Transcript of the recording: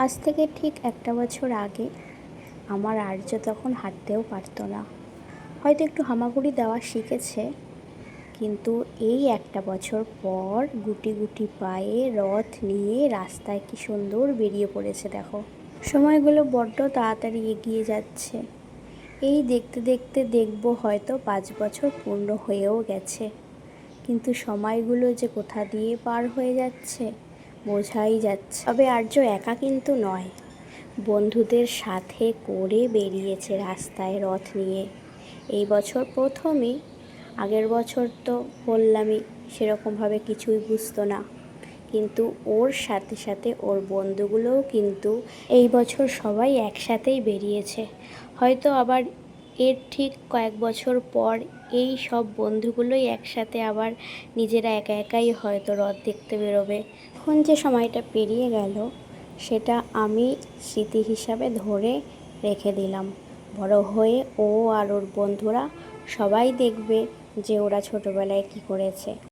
আজ থেকে ঠিক একটা বছর আগে আমার আর্য তখন হাঁটতেও পারতো না, হয়তো একটু হামাগুড়ি দেওয়া শিখেছে। কিন্তু এই একটা বছর পর গুটি গুটি পায়ে রথ নিয়ে রাস্তায় কি সুন্দর বেরিয়ে পড়েছে দেখো। সময়গুলো বড্ড তাড়াতাড়ি এগিয়ে যাচ্ছে। এই দেখতে দেখতে দেখবো হয়তো 5 বছর পূর্ণ হয়েও গেছে, কিন্তু সময়গুলো যে কোথা দিয়ে পার হয়ে যাচ্ছে বোঝাই যাচ্ছে। তবে আর্য একা কিন্তু নয়, বন্ধুদের সাথে করে বেরিয়েছে রাস্তায় রথ নিয়ে। এই বছর প্রথমই, আগের বছর তো বললামই সেরকমভাবে কিছুই বুঝতো না, কিন্তু ওর সাথে সাথে ওর বন্ধুগুলোও কিন্তু এই বছর সবাই একসাথেই বেরিয়েছে। হয়তো আবার এর ঠিক কয়েক বছর পর এই সব বন্ধুগুলোই একসাথে আবার নিজেরা একা একাই হয়তো রথ দেখতে বেরোবে। এখন যে সময়টা পেরিয়ে গেল সেটা আমি স্মৃতি হিসাবে ধরে রেখে দিলাম। বড় হয়ে ও আর ওর বন্ধুরা সবাই দেখবে যে ওরা ছোটোবেলায় কী করেছে।